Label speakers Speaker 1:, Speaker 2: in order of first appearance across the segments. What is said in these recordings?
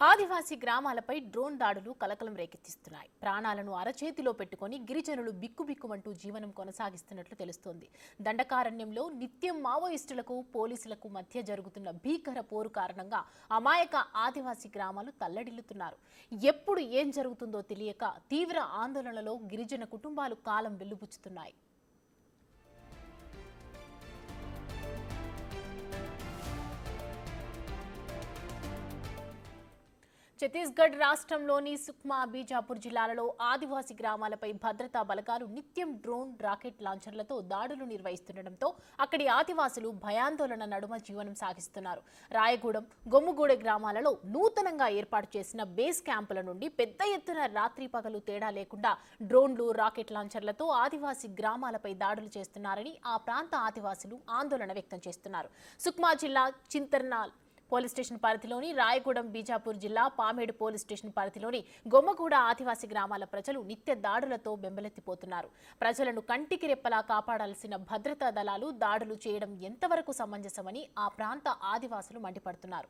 Speaker 1: ఆదివాసీ గ్రామాలపై drone దాడులు కలకలం రేకెత్తిస్తున్నాయి. ప్రాణాలను అరచేతిలో పెట్టుకుని గిరిజనులు బిక్కుబిక్కుమంటూ జీవనం కొనసాగిస్తున్నట్లు తెలుస్తోంది. దండకారణ్యంలో నిత్యం మావోయిస్టులకు పోలీసులకు మధ్య జరుగుతున్న భీకర పోరు కారణంగా అమాయక ఆదివాసీ గ్రామాలు తల్లడిల్లుతున్నారు. ఎప్పుడు ఏం జరుగుతుందో తెలియక తీవ్ర ఆందోళనలో గిరిజన కుటుంబాలు కాలం వెల్లుబుచ్చుతున్నాయి. ఛత్తీస్గఢ్ రాష్ట్రంలోని సుక్మా, బీజాపూర్ జిల్లాలలో ఆదివాసీ గ్రామాలపై భద్రతా బలగాలు నిత్యం డ్రోన్, రాకెట్ లాంచర్లతో దాడులు నిర్వహిస్తుండటంతో అక్కడి ఆదివాసులు భయాందోళన నడుమ జీవనం సాగిస్తున్నారు. రాయగూడెం, గొమ్ముగూడె గ్రామాలలో నూతనంగా ఏర్పాటు చేసిన బేస్ క్యాంపుల నుండి పెద్ద ఎత్తున రాత్రి పగలు తేడా లేకుండా డ్రోన్లు, రాకెట్ లాంచర్లతో ఆదివాసీ గ్రామాలపై దాడులు చేస్తున్నారని ఆ ప్రాంత ఆదివాసులు ఆందోళన వ్యక్తం చేస్తున్నారు. సుక్మా జిల్లా చింతర్నాల్ పోలీస్ స్టేషన్ పరిధిలోని రాయగూడెం, బీజాపూర్ జిల్లా పామేడు పోలీస్ స్టేషన్ పరిధిలోని గొమ్మగూడ ఆదివాసీ గ్రామాల ప్రజలు నిత్య దాడులతో బెంబలెత్తిపోతున్నారు. ప్రజలను కంటికి రెప్పలా కాపాడాల్సిన భద్రతా దళాలు దాడులు చేయడం ఎంతవరకు సమంజసమని ఆ ప్రాంత ఆదివాసులు మండిపడుతున్నారు.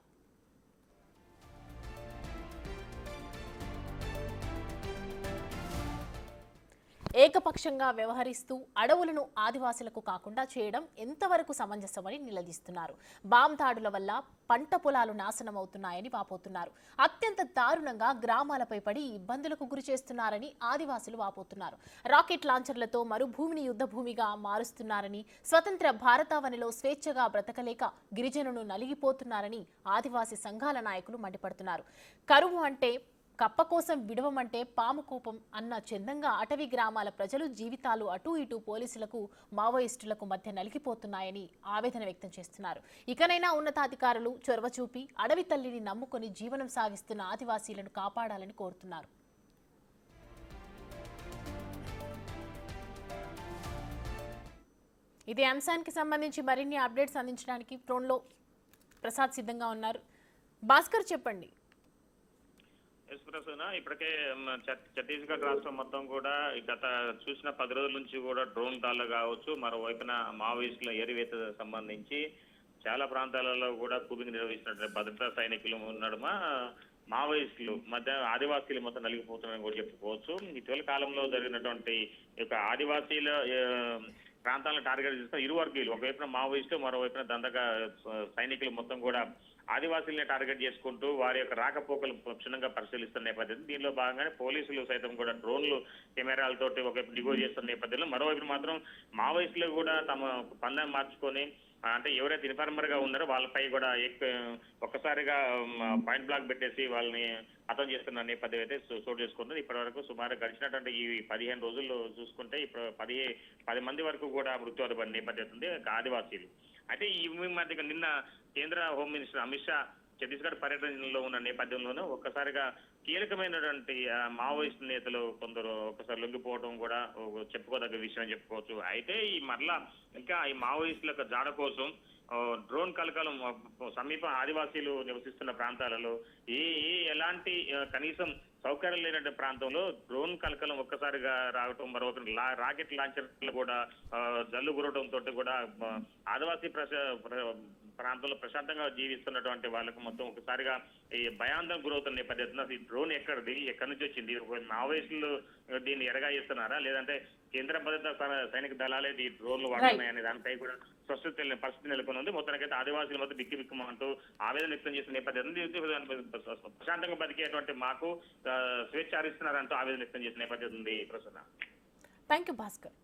Speaker 1: ఏకపక్షంగా వ్యవహరిస్తూ అడవులను ఆదివాసులకు కాకుండా చేయడం ఎంతవరకు సమంజసమని నిలదీస్తున్నారు. బాంబ్ దాడుల వల్ల పంట పొలాలు నాశనమవుతున్నాయని వాపోతున్నారు. అత్యంత దారుణంగా గ్రామాలపై పడి ఇబ్బందులకు గురి చేస్తున్నారని ఆదివాసులు వాపోతున్నారు. రాకెట్ లాంచర్లతో మరుభూమిని యుద్ధభూమిగా మారుస్తున్నారని, స్వతంత్ర భారతావనిలో స్వేచ్ఛగా బ్రతకలేక గిరిజనులు నలిగిపోతున్నారని ఆదివాసీ సంఘాల నాయకులు మండిపడుతున్నారు. కరువు అంటే కప్ప కోసం విడవమంటే పాము కోపం అన్న చందంగా అటవీ గ్రామాల ప్రజలు జీవితాలు అటూ ఇటూ పోలీసులకు, మావోయిస్టులకు మధ్య నలిగిపోతున్నాయని ఆవేదన వ్యక్తం చేస్తున్నారు. ఇకనైనా ఉన్నతాధికారులు చొరవ చూపి అడవి తల్లిని నమ్ముకొని జీవనం సాగిస్తున్న ఆదివాసీలను కాపాడాలని కోరుతున్నారు. ఇదే అంశానికి సంబంధించి మరిన్ని అప్డేట్స్ అందించడానికి ఫోన్లో ప్రసాద్ సిద్ధంగా ఉన్నారు. భాస్కర్, చెప్పండి.
Speaker 2: ఇప్పటికే ఛత్తీస్గఢ్ రాష్ట్రం మొత్తం కూడా గత చూసిన 10 రోజుల నుంచి కూడా డ్రోన్ దాడులు కావచ్చు, మరోవైపున మావోయిస్టుల ఏరివేత సంబంధించి చాలా ప్రాంతాలలో కూడా కూబింగ్ నిర్వహిస్తున్నటువంటి భద్రతా సైనికులు నడుమ మావోయిస్టులు మధ్య ఆదివాసీలు మొత్తం నలిగిపోతున్నారని కూడా చెప్పుకోవచ్చు. ఇటీవల కాలంలో జరిగినటువంటి యొక్క ఆదివాసీల ప్రాంతాలను టార్గెట్ చేస్తున్న ఇరు వర్గీయులు, ఒకవైపున మావోయిస్టులు, మరోవైపున దండక సైనికులు మొత్తం కూడా ఆదివాసీలని టార్గెట్ చేసుకుంటూ వారి యొక్క రాకపోకలు క్షుణ్ణంగా పరిశీలిస్తున్న నేపథ్యం. దీనిలో భాగంగానే పోలీసులు సైతం కూడా డ్రోన్లు, కెమెరాలతోటి ఒకవైపు డిగో చేస్తున్న నేపథ్యంలో మరోవైపు మాత్రం మావోయిస్టులు కూడా తమ పందెం మార్చుకొని, అంటే ఎవరైతే ఇన్ఫార్మర్ గా ఉన్నారో వాళ్ళపై కూడా ఒక్కసారిగా పాయింట్ బ్లాక్ పెట్టేసి వాళ్ళని హతం చేస్తున్న నేపథ్యం అయితే చోటు చేసుకుంటుంది. ఇప్పటి వరకు సుమారు గడిచినటువంటి ఈ 15 రోజుల్లో చూసుకుంటే ఇప్పుడు 10 మంది వరకు కూడా మృత్యువాత పడిన నేపథ్యం ఉంది ఆదివాసీలు. అయితే ఈ మధ్య నిన్న కేంద్ర హోమ్ మినిస్టర్ అమిత్ షా ఛత్తీస్గఢ్ పర్యటనలో ఉన్న నేపథ్యంలోనూ ఒక్కసారిగా కీలకమైనటువంటి మావోయిస్టు నేతలు కొందరు ఒక్కసారి లొంగిపోవడం కూడా చెప్పుకోదగ్గ విషయం అని చెప్పుకోవచ్చు. అయితే ఈ మరలా ఇంకా ఈ మావోయిస్టుల యొక్క జాడ కోసం డ్రోన్ కలకలం సమీప ఆదివాసీలు నివసిస్తున్న ప్రాంతాలలో ఎలాంటి కనీసం సౌకర్యం లేనటువంటి ప్రాంతంలో డ్రోన్ కలకలం ఒక్కసారిగా రావటం, మరొక రాకెట్ లాంచర్లు కూడా జల్లు గురవడంతో కూడా ఆదివాసీ ప్రాంతంలో ప్రశాంతంగా జీవిస్తున్నటువంటి వాళ్ళకు మొత్తం ఒకసారిగా ఈ భయాందోళన గురవుతున్న నేపథ్యంలో ఈ డ్రోన్ ఎక్కడిది, ఎక్కడి నుంచి వచ్చింది, మావోయిస్టులు దీన్ని ఎరగాయిస్తున్నారా, లేదంటే కేంద్ర భద్రతా సైనిక దళాలే ఈ డ్రోన్లు వాడుతున్నాయనే దానిపై కూడా స్పష్టత తెలియని పరిస్థితి నెలకొని ఉంది. మొత్తానికైతే ఆదివాసీల మధ్య బిక్కుబిక్కుమంటూ ఆవేదన వ్యక్తం చేసిన నేపథ్యం, ప్రశాంతంగా బతికేటువంటి మాకు స్వేచ్ఛ హరిస్తున్నారంటూ ఆవేదన వ్యక్తం చేసిన నేపథ్యం ఉంది. ప్రస్తుతం
Speaker 1: థ్యాంక్ యూ భాస్కర్.